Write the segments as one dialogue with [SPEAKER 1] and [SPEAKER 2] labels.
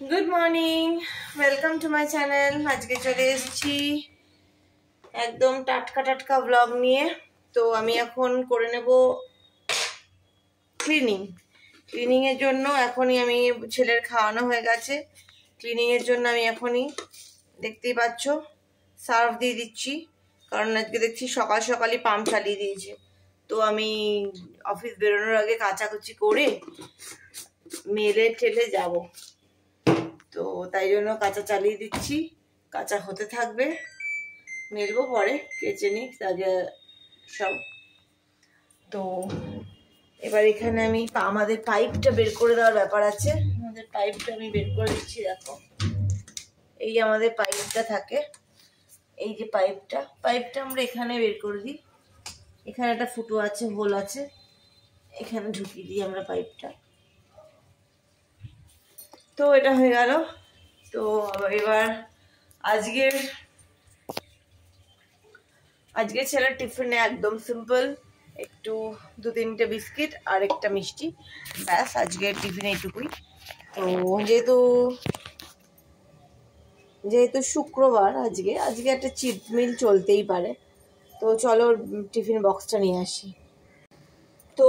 [SPEAKER 1] Good morning, welcome to my channel. আজকে চলে এসেছি একদম টাটকা টাটকা ব্লগ নিয়ে। তো আমি এখন করে নেব ক্লিনিং এর জন্য। এখনই আমি ছেলের খাওয়ানো হয়ে গেছে। ক্লিনিং এর জন্য আমি এখনই দেখতেই পাচ্ছ সার্ফ দিয়ে দিচ্ছি, কারণ আজকে দেখছি সকাল সকালই পাম্প চালিয়ে দিয়েছে। তো আমি অফিস বেরোনোর আগে কাচাকুচি করে মেলে ঠেলে যাব, তো তাই জন্য কাঁচা চালিয়ে দিচ্ছি। কাঁচা হতে থাকবে, মেলবো পরে, কেচে নিই আগে সব। তো এবার এখানে আমি আমাদের পাইপটা বের করে দেওয়ার ব্যাপার আছে। আমাদের পাইপটা আমি বের করে দিচ্ছি। দেখো, এই আমাদের পাইপটা থাকে, এই যে পাইপটা আমরা এখানে বের করে দিই। এখানে একটা ফুটো আছে, হোল আছে, এখানে ঢুকিয়ে দিই আমরা পাইপটা। তো এটা হয়ে গেল। তো এবার আজকের ছেলের টিফিনে একদম সিম্পল, একটু 2-3টে বিস্কিট আর একটা মিষ্টি, ব্যাস। আজকের টিফিনে এইটুকুই। তো যেহেতু শুক্রবার, আজকে একটা চিট মিল চলতেই পারে। তো চলো টিফিন বক্সটা নিয়ে আসি। তো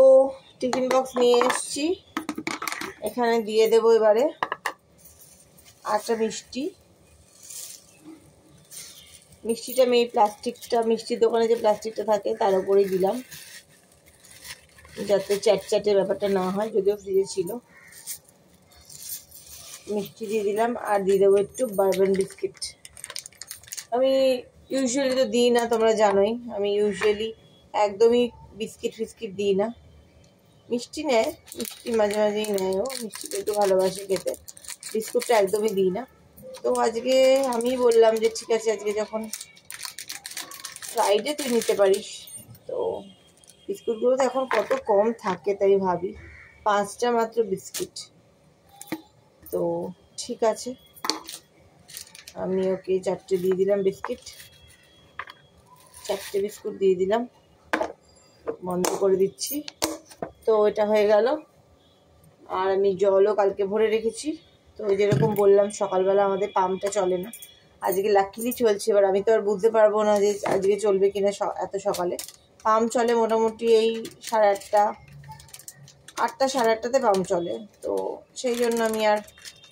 [SPEAKER 1] টিফিন বক্স নিয়ে এসছি, এখানে দিয়ে দেবো এবারে একটা মিষ্টিটা আমি এই প্লাস্টিকটা, মিষ্টির দোকানে যে প্লাস্টিকটা থাকে তার উপরেই দিলাম, যাতে চ্যাটচ্যাটের ব্যাপারটা না হয়, যদিও ফ্রিজে ছিল। মিষ্টি দিয়ে দিলাম আর দিয়ে দেবো একটু বারবন বিস্কিট। আমি ইউজুয়ালি তো দিই না, তোমরা জানোই আমি ইউজুয়ালি একদমই বিস্কিট দিই না। মিষ্টি নেয়, মিষ্টি মাঝে মাঝেই নেয়, ও মিষ্টিটা একটু ভালোবাসে খেতে, বিস্কুটটা একদমই দিই না। তো আজকে আমি বললাম যে ঠিক আছে, আজকে যখন ফ্রাইডে তুই নিতে পারিস। তো বিস্কুটগুলো তো এখন কত কম থাকে, তাই ভাবি 5টা মাত্র বিস্কিট। তো ঠিক আছে, আমি ওকে 4টে দিয়ে দিলাম বিস্কিট, 4টে বিস্কুট দিয়ে দিলাম, বন্ধ করে দিচ্ছি। তো এটা হয়ে গেল। আর আমি জলও কালকে ভরে রেখেছি। তো যেরকম বললাম সকালবেলা আমাদের পাম্পটা চলে না, আজকে লাকিলি চলছে। এবার আমি তো আর বুঝতে পারবো না যে আজকে চলবে কিনা। এত সকালে পাম্প চলে মোটামুটি এই 8:30 সাড়ে 8টাতে পাম্প চলে। তো সেই জন্য আমি আর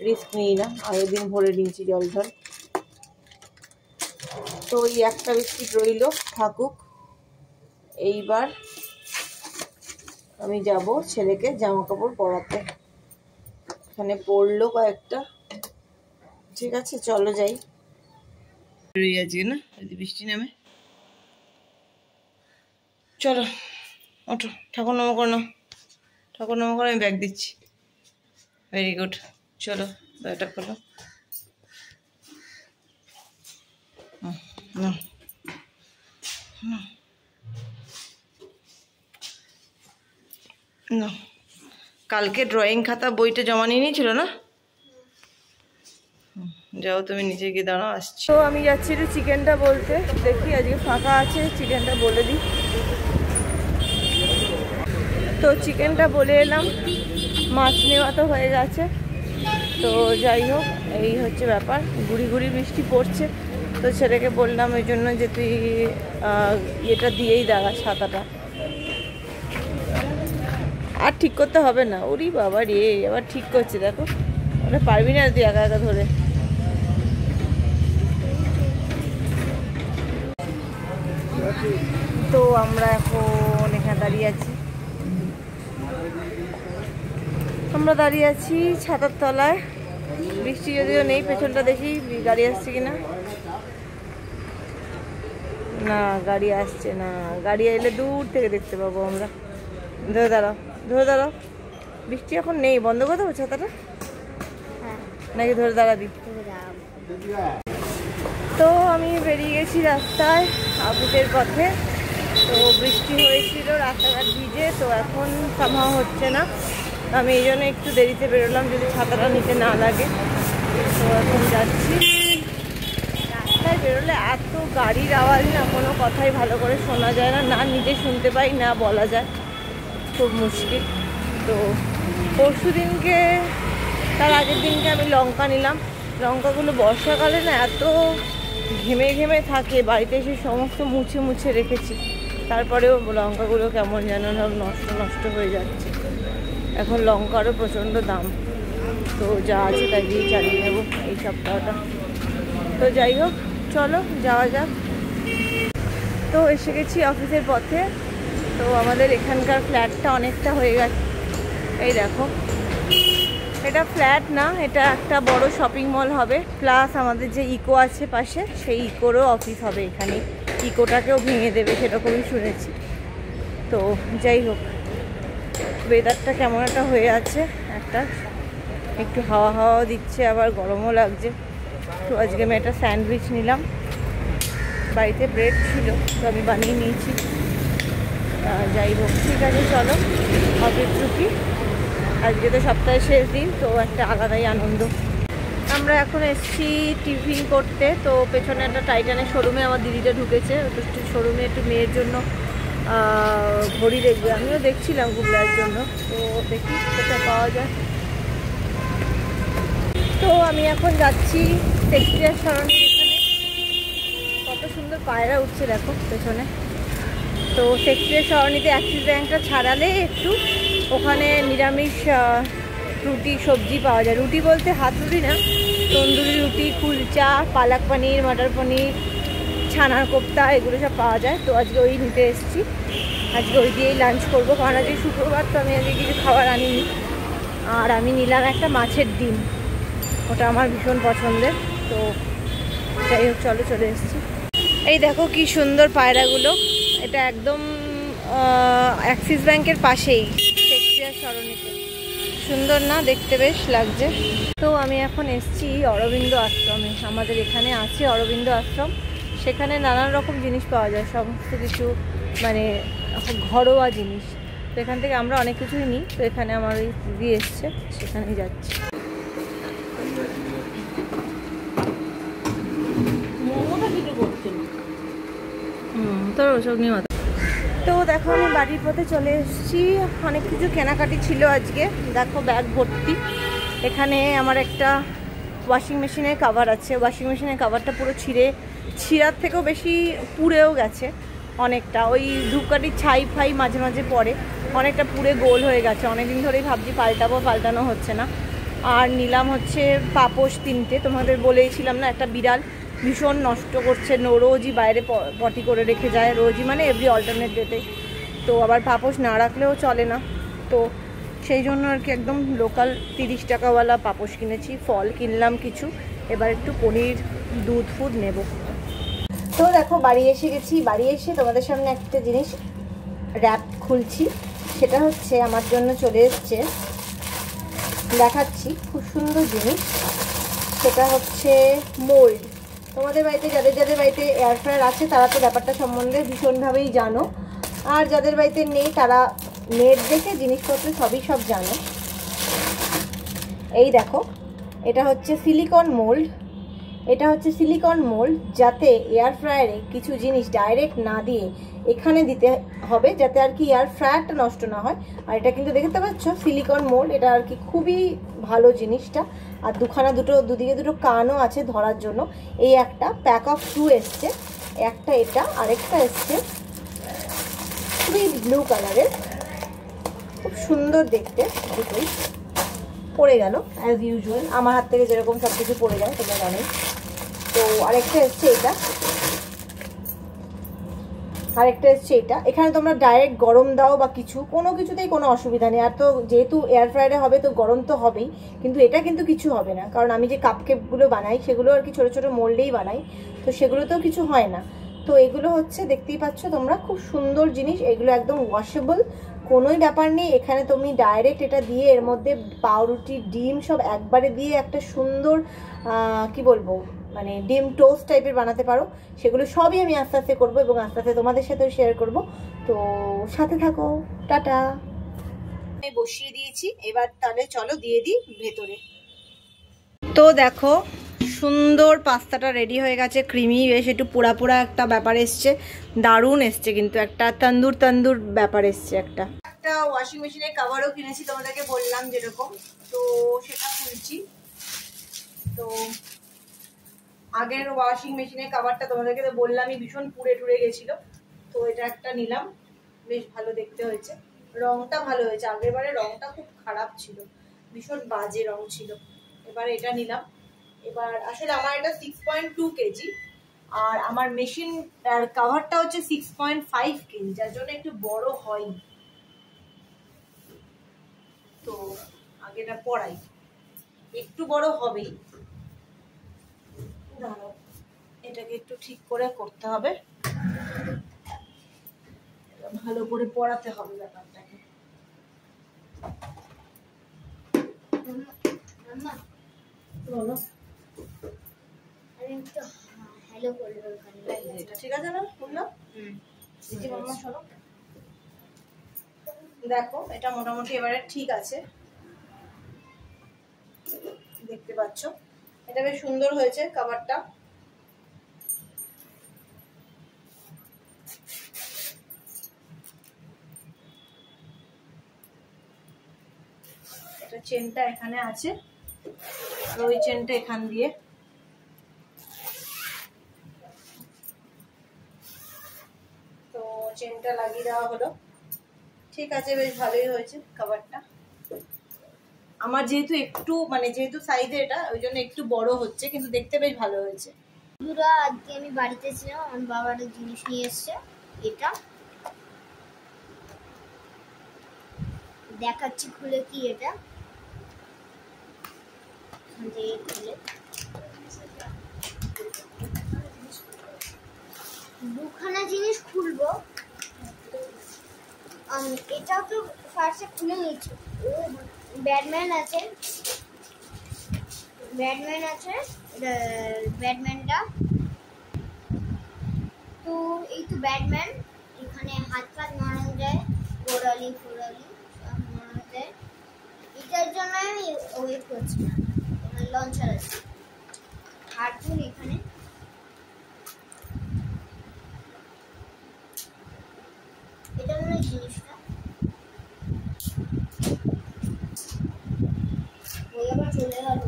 [SPEAKER 1] রিস্ক নিই না, আগের দিন ভরে নিয়েছি জল ঢল। তো ওই একটা বিস্কিট রইল, থাকুক। এইবার আমি যাব ছেলেকে জামা কাপড় পরাতে, এখানে পরলো কয়েকটা। ঠিক আছে, চলো যাই। আজকে না যদি বৃষ্টি নামে, চলো ওঠো, ঠাকুর নামা করো, আমি ব্যাগ দিচ্ছি। ভেরি গুড, চলো ব্যাগটা খোলো। না, কালকে ড্রয়িং খাতা বইটা জমা নিয়ে নিয়েছিল না? যাও তুমি নিচে গিয়ে দাঁড়াও, আসছি। তো আমি যাচ্ছি একটু চিকেনটা বলতে, দেখি আজকে ফাঁকা আছে, চিকেনটা বলে দিই। তো চিকেনটা বলে এলাম, মাছ নেওয়া তো হয়ে গেছে। তো যাই হোক, এই হচ্ছে ব্যাপার। গুড়ি বৃষ্টি পড়ছে, তো ছেলেকে বললাম ওই জন্য যে তুই এটা দিয়েই দাঁড়া, ছাতাটা। আর ঠিক করতে হবে না, ওরি বাবা রে, আবার ঠিক করছে। দেখো, ওটা পারবি না তুই একা একা ধরে। তো আমরা এখন এখানে দাঁড়িয়ে আছি ছাতার তলায়। বৃষ্টি যদিও নেই, পেছনটা দেখি গাড়ি আসছে কিনা। না, গাড়ি আসছে না। গাড়ি এলে দূর থেকে দেখতে পাবো আমরা। ধরে দাঁড়াও, বৃষ্টি এখন নেই। বন্ধ করে দেবো ছাতাটা নাকি ধরে দাঁড়াবি? তো আমি বেরিয়ে গেছি রাস্তায় আবুদের পথে। তো বৃষ্টি হয়েছিল, রাস্তাঘাট ভিজে। তো এখন সামহাও হচ্ছে না, আমি এই জন্য একটু দেরিতে বেরোলাম, যদি ছাতাটা নিতে না লাগে। তো এখন যাচ্ছি। রাস্তায় বেরোলে এত গাড়ির আওয়াজ না, কোনো কথাই ভালো করে শোনা যায় না, না নিজে শুনতে পাই না বলা যায়, খুব মুশকিল। তো পরশু দিনকে তার আগের দিনকে আমি লঙ্কা নিলাম। লঙ্কাগুলো বর্ষাকালে না এত ঘেমে ঘেমে থাকে, বাড়িতে এসে সমস্ত মুছে মুছে রেখেছি, তারপরেও লঙ্কাগুলো কেমন যেন সব নষ্ট নষ্ট হয়ে যাচ্ছে। এখন লঙ্কারও প্রচণ্ড দাম, তো যা আছে তাই দিয়ে চালিয়ে নেবো এই সপ্তাহটা। তো যাই হোক, চলো যাওয়া যাক। তো এসে গেছি অফিসের পথে। তো আমাদের এখানকার ফ্ল্যাটটা অনেকটা হয়ে গেছে। এই দেখো, এটা ফ্ল্যাট না, এটা একটা বড় শপিং মল হবে, প্লাস আমাদের যে ইকো আছে পাশে, সেই ইকোরও অফিস হবে এখানে। ইকোটাকেও ভেঙে দেবে সেরকমই শুনেছি। তো যাই হোক, ওয়েদারটা কেমন একটা হয়ে আছে, একটু হাওয়া হাওয়াও দিচ্ছে, আবার গরমও লাগছে। তো আজকে আমি একটা স্যান্ডউইচ নিলাম, বাড়িতে ব্রেড ছিল তো আমি বানিয়ে নিয়েছি। যাই হোক, ঠিক আছে, চলো অফিস ঢুকি। আজকে তো সপ্তাহের শেষ দিন, তো একটা আলাদাই আনন্দ। আমরা এখন এসেছি টিফিন করতে। তো পেছনে একটা টাইটানের শোরুমে আমার দিদিটা ঢুকেছে, তো শোরুমে একটু মেয়ের জন্য ঘড়ি দেখবে, আমিও দেখছিলাম গুগলার জন্য। তো দেখি কোথায় পাওয়া যায়। তো আমি এখন যাচ্ছি শেক্সপিয়ার সরণির এখানে। কত সুন্দর পায়রা উঠছে দেখো পেছনে। তো শেক্সপিয়ার সরণিতে অ্যাক্সিস ব্যাঙ্কটা ছাড়ালে একটু ওখানে নিরামিষ রুটি সবজি পাওয়া যায়। রুটি বলতে হাত রুটি না, তন্দুরি রুটি, কুলচা, পালক পনির, মটর পনির, ছানার কোপ্তা, এগুলো সব পাওয়া যায়। তো আজকে ওই নিতে এসেছি, আজকে ওই দিয়েই লাঞ্চ করবো, কারণ আজকে শুক্রবার, তো আমি আজকে কিছু খাবার আনিনি। আর আমি নিলাম একটা মাছের ডিম, ওটা আমার ভীষণ পছন্দের। তো যাই হোক, চলো চলে এসেছি। এই দেখো কি সুন্দর পায়রাগুলো, এটা একদম অ্যাক্সিস ব্যাংকের পাশেই শেক্সপিয়ার সরণিতে। সুন্দর না দেখতে, বেশ লাগছে। তো আমি এখন এসেছি অরবিন্দ আশ্রমে। আমাদের এখানে আছে অরবিন্দ আশ্রম, সেখানে নানান রকম জিনিস পাওয়া যায়, সমস্ত কিছু মানে ঘরোয়া জিনিস। তো এখান থেকে আমরা অনেক কিছুই নিই। তো এখানে আমার ওই দিদি এসছে, সেখানেই যাচ্ছি। তোর ওসব নিয়ে মাথা। তো দেখো, আমি বাড়ির পথে চলে এসেছি। অনেক কিছু কেনাকাটি ছিল আজকে, দেখো ব্যাগ ভর্তি। এখানে আমার একটা ওয়াশিং মেশিনের কাভার আছে, ওয়াশিং মেশিনের কাভারটা পুরো ছিঁড়ার থেকেও বেশি পুড়েও গেছে অনেকটা। ওই ধূপকাঠির ছাই ফাই মাঝে মাঝে পড়ে, অনেকটা পুড়ে গোল হয়ে গেছে। অনেকদিন ধরেই ভাবছি পাল্টাবো, পাল্টানো হচ্ছে না। আর নিলাম হচ্ছে পাপোশ 3টে। তোমাদের বলেইছিলাম না, একটা বিড়াল ভীষণ নষ্ট করছে, রোজই বাইরে পটি করে রেখে যায়, রোজই মানে এভরি অল্টারনেট ডেতে। তো আবার পাপোশ না রাখলেও চলে না, তো সেই জন্য আর কি একদম লোকাল 30 টাকাওয়ালা পাপোশ কিনেছি। ফল কিনলাম কিছু, এবার একটু পনির, দুধ ফুড নেব। তো দেখো বাড়ি এসে গেছি। বাড়ি এসে তোমাদের সামনে একটা জিনিস র্যাপ খুলছি, সেটা হচ্ছে আমার জন্য চলে এসছে, দেখাচ্ছি, খুব সুন্দর জিনিস। সেটা হচ্ছে মোল্ড। তোমাদের বাড়িতে যাদের যাদের বাড়িতে এয়ার ফ্রায়ার আছে তারা তো ব্যাপারটা সম্বন্ধে ভীষণভাবেই জানো, আর যাদের বাড়িতে নেই তারা নেট দেখে জিনিসপত্র সব জানো। এই দেখো, এটা হচ্ছে সিলিকন মোল্ড। এটা হচ্ছে সিলিকন মোল্ড, যাতে এয়ার ফ্রায়ারে কিছু জিনিস ডাইরেক্ট না দিয়ে এখানে দিতে হবে, যাতে আর কি এয়ার ফ্রায়ারটা নষ্ট না হয়। আর এটা কিন্তু দেখতে পাচ্ছ সিলিকন মোল্ড, এটা আর কি খুবই ভালো জিনিসটা। আর দুদিকে দুটো কানও আছে ধরার জন্য। এই একটা প্যাক অফ 2 এসছে, একটা এটা, আরেকটা এসছে ব্লু কালারের, খুব সুন্দর দেখতে। দুটোই পড়ে গেল অ্যাজ ইউজুয়াল, আমার হাত থেকে যেরকম সব কিছু পড়ে যায় তোমরা জানোই। তো আরেকটা এসছে এটা, এখানে তোমরা ডাইরেক্ট গরম দাও বা কোনো কিছুতেই কোনো অসুবিধা নেই। আর তো যেহেতু এয়ার ফ্রায়ারে হবে তো গরম তো হবেই, কিন্তু এটা কিন্তু কিছু হবে না, কারণ আমি যে কাপকেকগুলো বানাই সেগুলো আর কি ছোটো ছোটো মোল্ডেই বানাই, তো সেগুলোতেও কিছু হয় না। তো এগুলো হচ্ছে দেখতেই পাচ্ছ তোমরা, খুব সুন্দর জিনিস। এগুলো একদম ওয়াশেবল, কোনোই ব্যাপার নেই। এখানে তুমি ডাইরেক্ট এটা দিয়ে এর মধ্যে পাউরুটি, ডিম সব একবারে দিয়ে একটা সুন্দর কি বলবো, মানে ডিম টোস্ট টাইপের বানাতে পারো। সেগুলো সবই আমি আস্তে আস্তে করবো এবং আস্তে আস্তে তোমাদের সাথেও শেয়ার করব। তো সাথে থাকো, টাটা। আমি বসিয়ে দিয়েছি, এবার তাহলে চলো দিয়ে দিই ভেতরে। তো দেখো সুন্দর পাস্তাটা রেডি হয়ে গেছে, ক্রিমি, বেশ একটু পোড়া একটা ব্যাপার এসছে, দারুণ এসছে, কিন্তু একটা তন্দুর ব্যাপার এসছে। একটা ওয়াশিং মেশিনের কভারও কিনেছি, তোমাদেরকে বললাম যেরকম, তো সেটা খুলছি। তো আগের ওয়াশিং মেশিনের কভারটা তোমাদেরকে তো বললামই ভীষণ পুড়ে টুড়ে গেছিল, তো এটা একটা নিলাম, বেশ ভালো দেখতে হয়েছে, রংটা ভালো হয়েছে। আগের বারে রংটা খুব খারাপ ছিল, ভীষণ বাজে রং ছিল, এবারে এটা নিলাম। এবার আসলে আমার এটা 6.2 কেজি, আর আমার মেশিন কভারটা হচ্ছে 6.5 কেজি, যার জন্য একটু বড় হয়নি। তো আগেটা পড়াই একটু বড় হবেই, দাঁড়াও এটাকে একটু ঠিক করে করতে হবে, ভালো করে পড়াতে হবে ব্যাপারটাকে। বলো
[SPEAKER 2] হ্যালো বলবো
[SPEAKER 1] এটা ঠিক আছে না? বললাম দিদি মাম্মা শোনো, দেখো এটা মোটামুটি এবারে ঠিক আছে, দেখতে পাচ্ছ এটা বেশ সুন্দর হয়েছে কভারটা। এটা চেনটা এখানে আছে, আর ওই চেনটা এখান দিয়ে, তো চেনটা লাগিয়ে দেওয়া হলো, ঠিক আছে, বেশ ভালোই হয়েছে কভারটা। আমার যেহেতু একটু মানে যেহেতু সাইজে এটা, ওই জন্য একটু বড় হচ্ছে, কিন্তু দেখতে বেশ ভালো হয়েছে।
[SPEAKER 2] বন্ধুরা, আজকে আমি বাড়িতে ছিলাম, আমার বাবা একটা জিনিস নিয়ে এসছে, এটা দেখাচ্ছি খুলে, কি এটা খুলে দুখানা জিনিস খুলবো। এটাও তো ফার্স্টে খুলে নিচ্ছি। ব্যাটম্যান আছে, ব্যাটম্যানটা তো এই তো ব্যাটম্যান, এখানে হাত পাত মারানো যায়, গোড়ালি ফোড়ালি সব মারানো যায়। এটার জন্য আমি ওয়েট করছি না, এখানে লঞ্চার আছে, হারপুন এখানে, এটা মনে হয় জিনিসটা ওই আবার চলে গেল।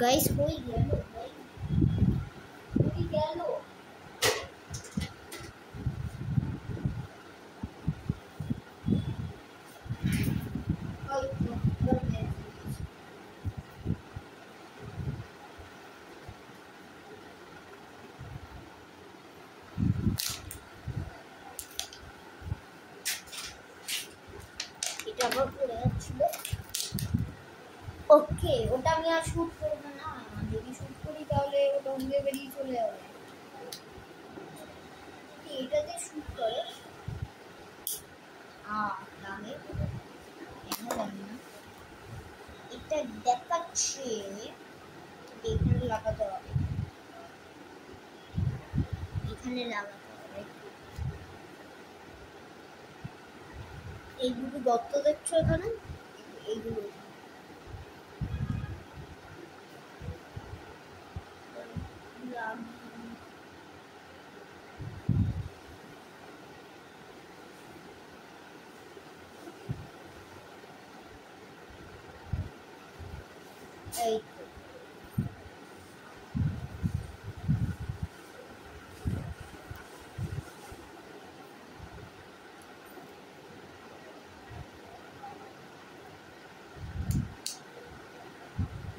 [SPEAKER 2] গাইস হয়ে গেল, এটা আবার পড়ে যাচ্ছিল। ওকে, ওটা আমি আর শুট করবো না, যদি শুট করি তাহলে ওটা উড়ে বেরিয়ে চলে যাবে। এটাতে শুট করে দামে কেন জানি না, এটা দেখাচ্ছে এখানে লাগাতে হবে, এখানে লাগাতে হবে। এই দুটো গর্ত দেখছো এখানে, এইগুলো এই তো।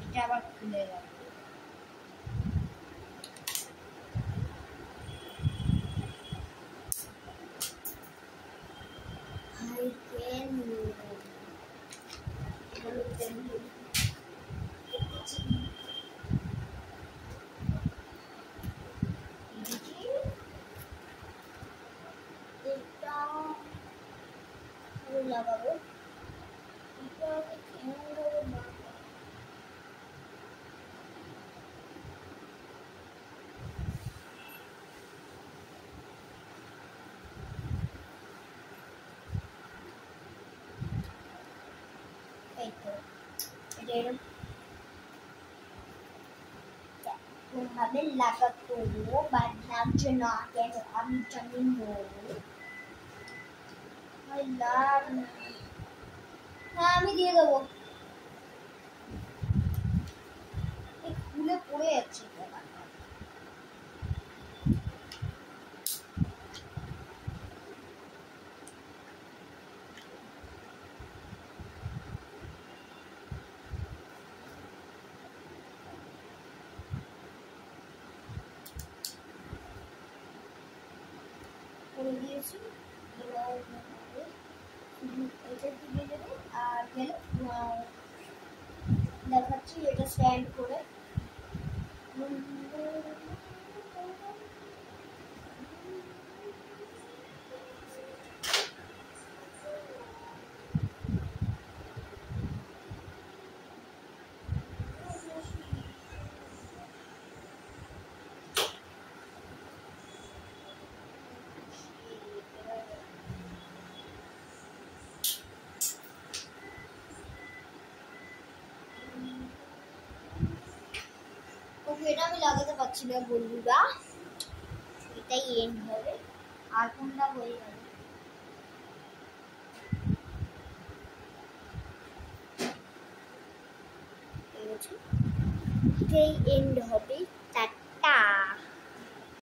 [SPEAKER 2] এটা আবার খুলে গেল। লাগাবো, এটা কেমন ভাবে এই তো, এটা ভাবে লাগাতো বাট লাগছে না কেন আমি জানি না। হ্যাঁ আমি দিয়ে দেবো। খুলে পড়ে যাচ্ছে করে দিয়েছি। এবার এটা দিয়ে দেবে আর গেলে দেখাচ্ছি এটা স্ট্যান্ড করে। এটা আমি লাগাতে পারছি না বন্ধুরা, এটাই এন্ড হবে আর কোনটা হয়ে যাবে। এটাই এন্ড হবে।